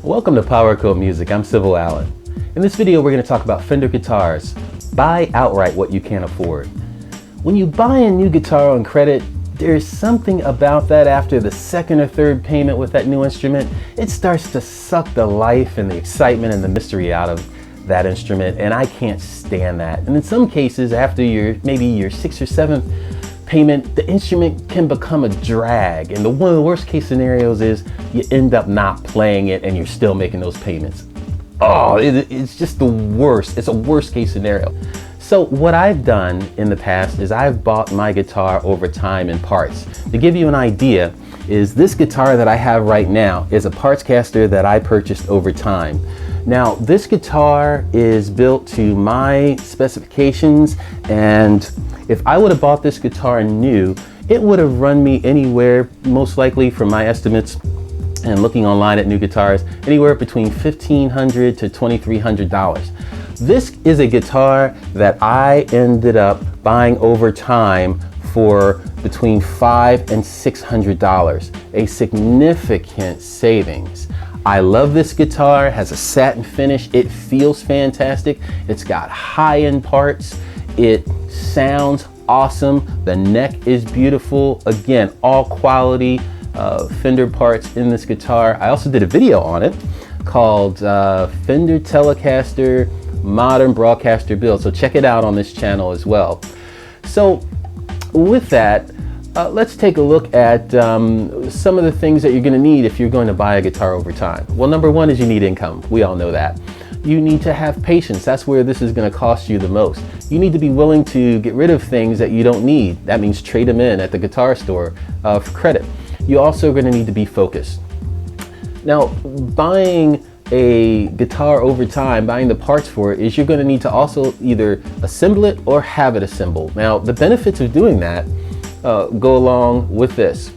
Welcome to Powercoat Music. I'm Civil Allen. In this video, we're going to talk about Fender guitars. Buy outright what you can't afford. When you buy a new guitar on credit, there's something about that after the second or third payment with that new instrument. It starts to suck the life and the excitement and the mystery out of that instrument, and I can't stand that. And in some cases, after maybe your sixth or seventh payment, the instrument can become a drag, and one of the worst case scenarios is you end up not playing it and you're still making those payments. Oh, it's just the worst. It's a worst case scenario. So what I've done in the past is I've bought my guitar over time in parts. To give you an idea, is this guitar that I have right now is a Partscaster that I purchased over time. Now, this guitar is built to my specifications, and if I would have bought this guitar new, it would have run me anywhere, most likely from my estimates and looking online at new guitars, anywhere between $1,500 to $2,300. This is a guitar that I ended up buying over time for between $500 and $600, a significant savings. I love this guitar. It has a satin finish. It feels fantastic. It's got high-end parts. It sounds awesome. The neck is beautiful. Again, all quality Fender parts in this guitar. I also did a video on it called Fender Telecaster Modern Broadcaster Build, so check it out on this channel as well. So with that, let's take a look at some of the things that you're going to need if you're going to buy a guitar over time. Well, number one is you need income. We all know that. You need to have patience. That's where this is going to cost you the most. You need to be willing to get rid of things that you don't need. That means trade them in at the guitar store for credit. You're also going to need to be focused. Now, buying a guitar over time, buying the parts for it, is you're going to need to also either assemble it or have it assembled. Now, the benefits of doing that go along with this.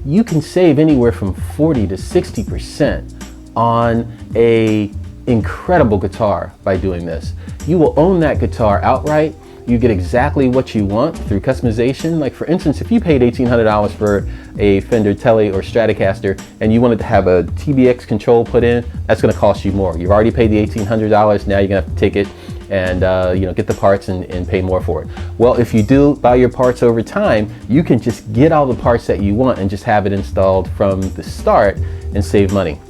You can save anywhere from 40 to 60% on a incredible guitar by doing this. You will own that guitar outright. You get exactly what you want through customization. Like for instance, if you paid $1,800 for a Fender Tele or Stratocaster and you wanted to have a TBX control put in, that's going to cost you more. You've already paid the $1,800. Now you're going to have to take it and get the parts and pay more for it. Well, if you do buy your parts over time, you can just get all the parts that you want and just have it installed from the start and save money.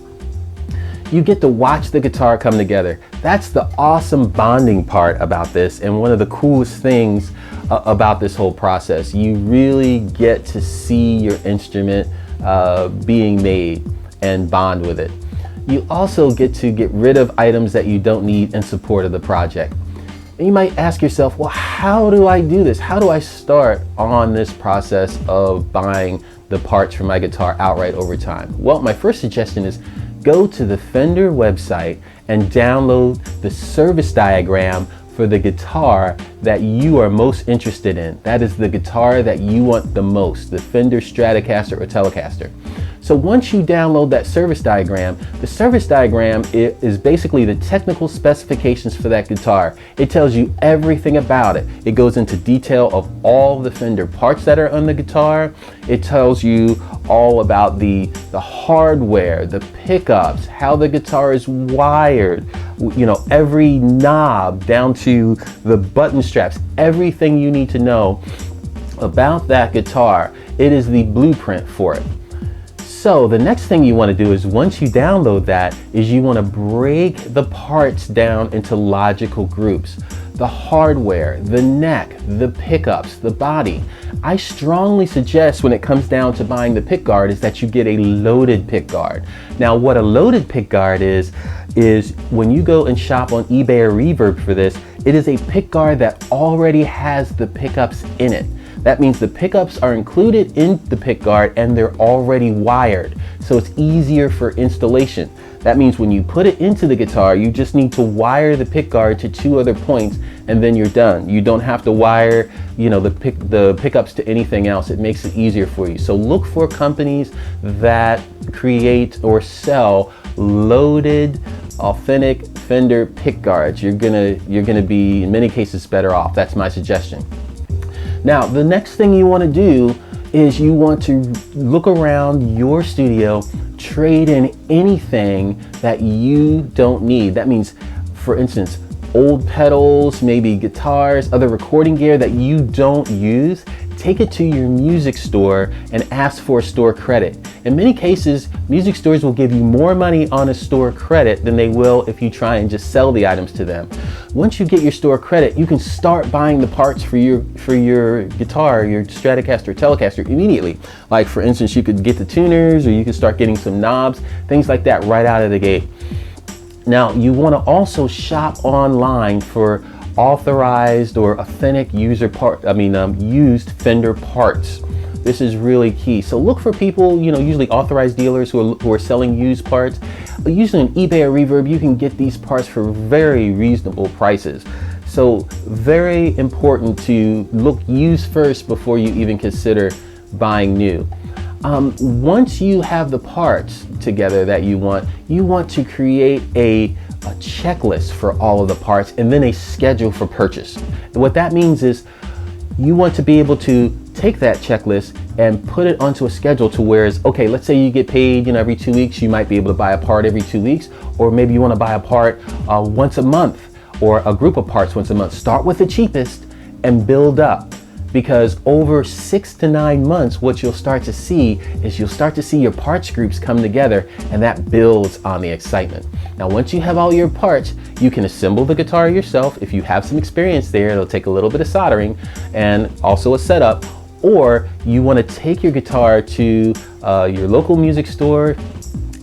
You get to watch the guitar come together. That's the awesome bonding part about this, and one of the coolest things about this whole process. You really get to see your instrument being made and bond with it. You also get to get rid of items that you don't need in support of the project. And you might ask yourself, well, how do I do this? How do I start on this process of buying the parts for my guitar outright over time? Well, my first suggestion is go to the Fender website and download the service diagram for the guitar that you are most interested in. That is the guitar that you want the most, the Fender Stratocaster or Telecaster. So once you download that service diagram, the service diagram is basically the technical specifications for that guitar. It tells you everything about it. It goes into detail of all the Fender parts that are on the guitar. It tells you all about the hardware, the pickups, how the guitar is wired, every knob down to the button straps, everything you need to know about that guitar. It is the blueprint for it. So the next thing you want to do is, once you download that, is you want to break the parts down into logical groups. The hardware, the neck, the pickups, the body. I strongly suggest when it comes down to buying the pick guard is that you get a loaded pick guard. Now what a loaded pick guard is when you go and shop on eBay or Reverb for this, it is a pick guard that already has the pickups in it. That means the pickups are included in the pick guard and they're already wired, so it's easier for installation. That means when you put it into the guitar, you just need to wire the pick guard to 2 other points and then you're done. You don't have to wire, the pickups to anything else. It makes it easier for you. So look for companies that create or sell loaded, authentic Fender pick guards. You're gonna be in many cases better off. That's my suggestion. Now, the next thing you want to do is you want to look around your studio, trade in anything that you don't need. That means, for instance, old pedals, maybe guitars, other recording gear that you don't use. Take it to your music store and ask for a store credit. In many cases, music stores will give you more money on a store credit than they will if you try and just sell the items to them. Once you get your store credit, you can start buying the parts for your guitar, your Stratocaster or Telecaster immediately. Like, for instance, you could get the tuners, or you could start getting some knobs, things like that right out of the gate. Now, you want to also shop online for authorized or authentic used Fender parts. This is really key. So look for people, usually authorized dealers who are selling used parts. Usually on eBay or Reverb, you can get these parts for very reasonable prices. So very important to look used first before you even consider buying new. Once you have the parts together that you want to create a checklist for all of the parts and then a schedule for purchase. And what that means is you want to be able to take that checklist and put it onto a schedule to where, okay, let's say you get paid every 2 weeks, you might be able to buy a part every 2 weeks, or maybe you want to buy a part once a month, or a group of parts once a month. Start with the cheapest and build up. Because over 6 to 9 months, what you'll start to see is your parts groups come together, and that builds on the excitement. Now, once you have all your parts, you can assemble the guitar yourself. If you have some experience there, it'll take a little bit of soldering and also a setup. Or you want to take your guitar to your local music store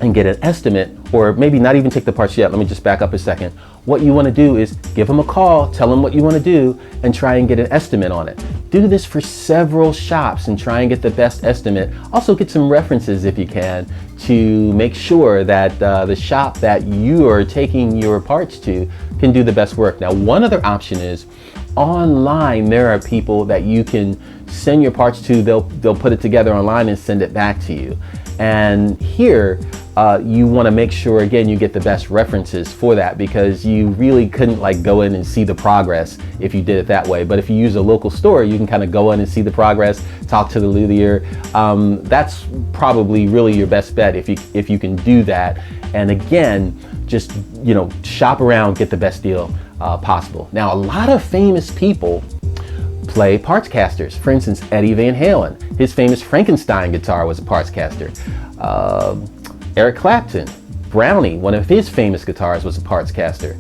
and get an estimate, or maybe not even take the parts yet. Let me just back up a second. What you want to do is give them a call, tell them what you want to do, and try and get an estimate on it. Do this for several shops and try and get the best estimate. Also get some references if you can, to make sure that the shop that you are taking your parts to can do the best work. Now, one other option is online. There are people that you can send your parts to. They'll put it together online and send it back to you. And here, you want to make sure, again, you get the best references for that, because you really couldn't go in and see the progress if you did it that way. But if you use a local store, you can kind of go in and see the progress, talk to the luthier. That's probably really your best bet if you can do that. And again, just shop around, get the best deal possible. Now, a lot of famous people play Partscasters. For instance, Eddie Van Halen, his famous Frankenstein guitar was a Partscaster. Eric Clapton, Brownie, one of his famous guitars was a Partscaster.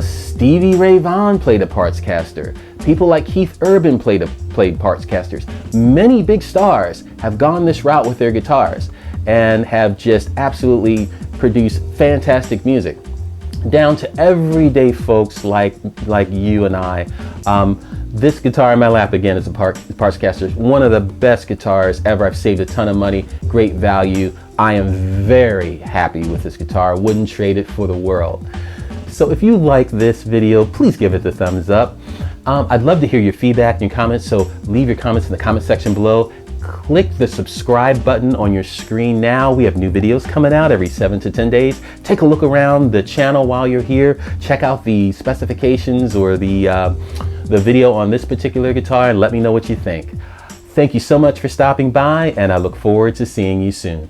Stevie Ray Vaughan played a Partscaster. People like Keith Urban played Partscasters. Many big stars have gone this route with their guitars and have just absolutely produced fantastic music, down to everyday folks like you and I. This guitar in my lap, again, is a Partscaster. One of the best guitars ever. I've saved a ton of money, great value. I am very happy with this guitar. Wouldn't trade it for the world. So if you like this video, please give it the thumbs up. I'd love to hear your feedback and your comments, so leave your comments in the comment section below. Click the subscribe button on your screen now. We have new videos coming out every 7 to 10 days. Take a look around the channel while you're here. Check out the specifications or the video on this particular guitar and let me know what you think. Thank you so much for stopping by, and I look forward to seeing you soon.